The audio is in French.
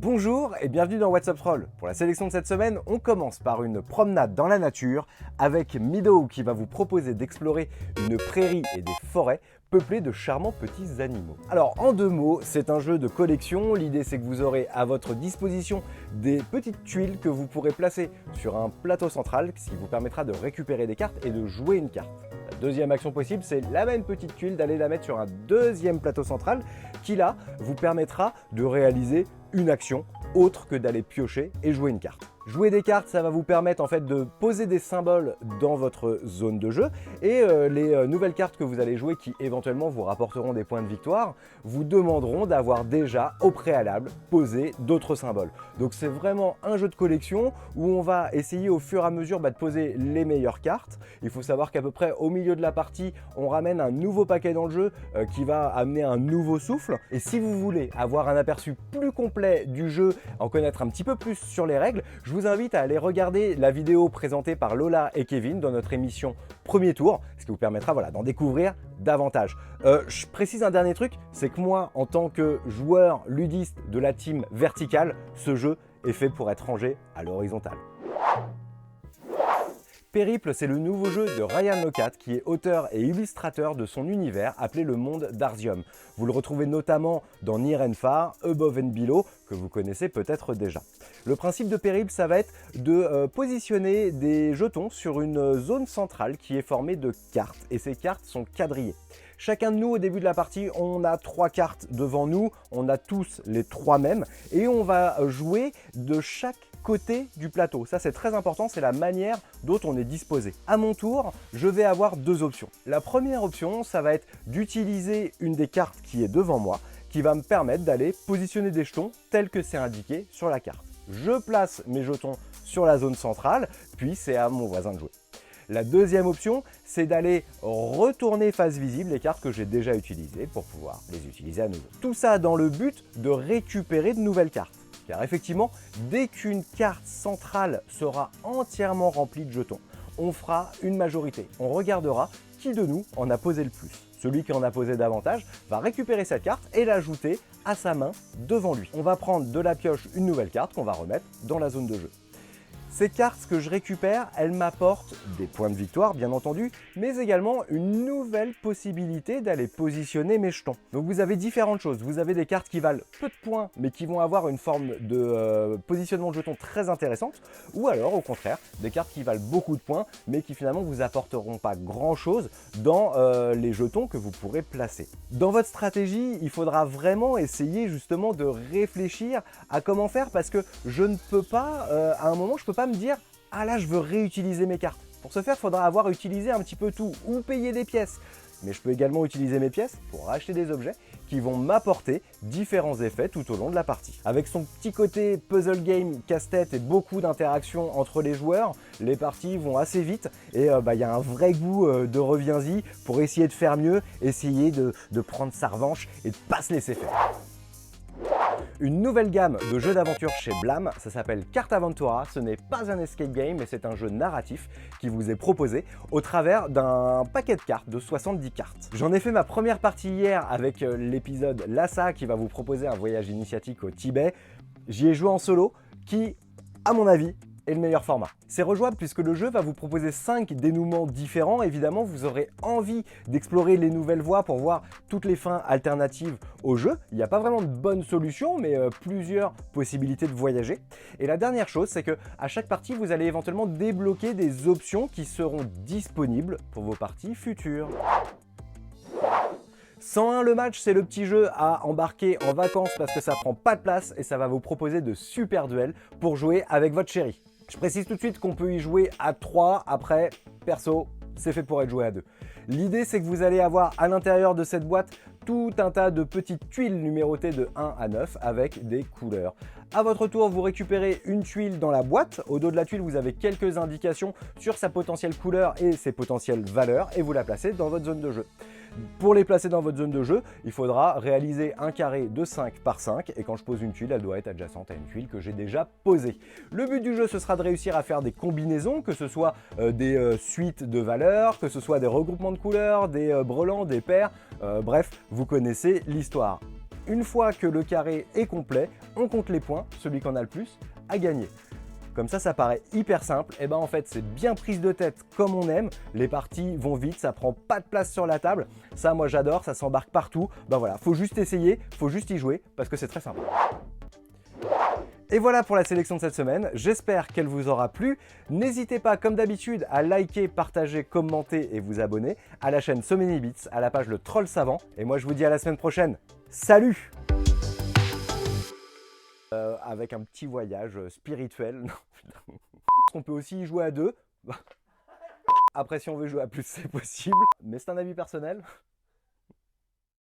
Bonjour et bienvenue dans What's Up Troll. Pour la sélection de cette semaine, on commence par une promenade dans la nature avec Mido qui va vous proposer d'explorer une prairie et des forêts peuplées de charmants petits animaux. Alors en deux mots, c'est un jeu de collection. L'idée c'est que vous aurez à votre disposition des petites tuiles que vous pourrez placer sur un plateau central, ce qui vous permettra de récupérer des cartes et de jouer une carte. La deuxième action possible, c'est la même petite tuile d'aller la mettre sur un deuxième plateau central qui là vous permettra de réaliser une action autre que d'aller piocher et jouer une carte. Jouer des cartes, ça va vous permettre en fait de poser des symboles dans votre zone de jeu et les nouvelles cartes que vous allez jouer qui éventuellement vous rapporteront des points de victoire vous demanderont d'avoir déjà au préalable posé d'autres symboles. Donc c'est vraiment un jeu de collection où on va essayer au fur et à mesure de poser les meilleures cartes. Il faut savoir qu'à peu près au milieu de la partie, on ramène un nouveau paquet dans le jeu qui va amener un nouveau souffle. Et si vous voulez avoir un aperçu plus complet du jeu, en connaître un petit peu plus sur les règles, je vous invite à aller regarder la vidéo présentée par Lola et Kevin dans notre émission Premier Tour, ce qui vous permettra d'en découvrir davantage. Je précise un dernier truc, c'est que moi, en tant que joueur ludiste de la team verticale, ce jeu est fait pour être rangé à l'horizontale. Périple, c'est le nouveau jeu de Ryan Laukat qui est auteur et illustrateur de son univers appelé le monde d'Arzium. Vous le retrouvez notamment dans Near and Far, Above and Below, que vous connaissez peut-être déjà. Le principe de Périple, ça va être de positionner des jetons sur une zone centrale qui est formée de cartes et ces cartes sont quadrillées. Chacun de nous, au début de la partie, on a 3 cartes devant nous, on a tous les 3 mêmes et on va jouer de chaque côté du plateau. Ça, c'est très important, c'est la manière dont on est disposé. À mon tour, je vais avoir 2 options. La première option, ça va être d'utiliser une des cartes qui est devant moi, qui va me permettre d'aller positionner des jetons tels que c'est indiqué sur la carte. Je place mes jetons sur la zone centrale, puis c'est à mon voisin de jouer. La deuxième option, c'est d'aller retourner face visible les cartes que j'ai déjà utilisées pour pouvoir les utiliser à nouveau. Tout ça dans le but de récupérer de nouvelles cartes. Car effectivement, dès qu'une carte centrale sera entièrement remplie de jetons, on fera une majorité. On regardera qui de nous en a posé le plus. Celui qui en a posé davantage va récupérer cette carte et l'ajouter à sa main devant lui. On va prendre de la pioche une nouvelle carte qu'on va remettre dans la zone de jeu. Ces cartes que je récupère, elles m'apportent des points de victoire bien entendu, mais également une nouvelle possibilité d'aller positionner mes jetons. Donc vous avez différentes choses, vous avez des cartes qui valent peu de points mais qui vont avoir une forme de positionnement de jetons très intéressante, ou alors au contraire des cartes qui valent beaucoup de points mais qui finalement vous apporteront pas grand chose dans les jetons que vous pourrez placer. Dans votre stratégie, il faudra vraiment essayer justement de réfléchir à comment faire parce que je ne peux pas, à un moment je peux pas me dire « Ah là, je veux réutiliser mes cartes ». Pour ce faire, il faudra avoir utilisé un petit peu tout ou payer des pièces. Mais je peux également utiliser mes pièces pour acheter des objets qui vont m'apporter différents effets tout au long de la partie. Avec son petit côté puzzle game, casse-tête et beaucoup d'interactions entre les joueurs, les parties vont assez vite et il y a un vrai goût de reviens-y pour essayer de faire mieux, essayer de prendre sa revanche et de pas se laisser faire. Une nouvelle gamme de jeux d'aventure chez Blam, ça s'appelle Cartaventura, ce n'est pas un escape game mais c'est un jeu narratif qui vous est proposé au travers d'un paquet de cartes de 70 cartes. J'en ai fait ma première partie hier avec l'épisode Lhasa qui va vous proposer un voyage initiatique au Tibet. J'y ai joué en solo qui, à mon avis, est le meilleur format. C'est rejouable puisque le jeu va vous proposer 5 dénouements différents. Évidemment, vous aurez envie d'explorer les nouvelles voies pour voir toutes les fins alternatives au jeu. Il n'y a pas vraiment de bonne solution, mais plusieurs possibilités de voyager. Et la dernière chose, c'est que à chaque partie, vous allez éventuellement débloquer des options qui seront disponibles pour vos parties futures. 101 le match, c'est le petit jeu à embarquer en vacances parce que ça prend pas de place et ça va vous proposer de super duels pour jouer avec votre chérie. Je précise tout de suite qu'on peut y jouer à 3, après, perso, c'est fait pour être joué à 2. L'idée, c'est que vous allez avoir à l'intérieur de cette boîte tout un tas de petites tuiles numérotées de 1 à 9 avec des couleurs. À votre tour, vous récupérez une tuile dans la boîte. Au dos de la tuile, vous avez quelques indications sur sa potentielle couleur et ses potentielles valeurs et vous la placez dans votre zone de jeu. Pour les placer dans votre zone de jeu, il faudra réaliser un carré de 5 par 5 et quand je pose une tuile, elle doit être adjacente à une tuile que j'ai déjà posée. Le but du jeu, ce sera de réussir à faire des combinaisons, que ce soit des suites de valeurs, que ce soit des regroupements de couleurs, des brelans, des paires, bref, vous connaissez l'histoire. Une fois que le carré est complet, on compte les points, celui qui en a le plus a gagné. Comme ça paraît hyper simple, et ben en fait c'est bien prise de tête comme on aime, les parties vont vite, ça prend pas de place sur la table, ça moi j'adore, ça s'embarque partout, ben voilà, faut juste essayer, faut juste y jouer, parce que c'est très simple. Et voilà pour la sélection de cette semaine, j'espère qu'elle vous aura plu. N'hésitez pas comme d'habitude à liker, partager, commenter et vous abonner à la chaîne So Many Bits, à la page Le Troll Savant, et moi je vous dis à la semaine prochaine, salut! Avec un petit voyage spirituel. On peut aussi y jouer à deux. Après, si on veut jouer à plus, c'est possible. Mais c'est un avis personnel.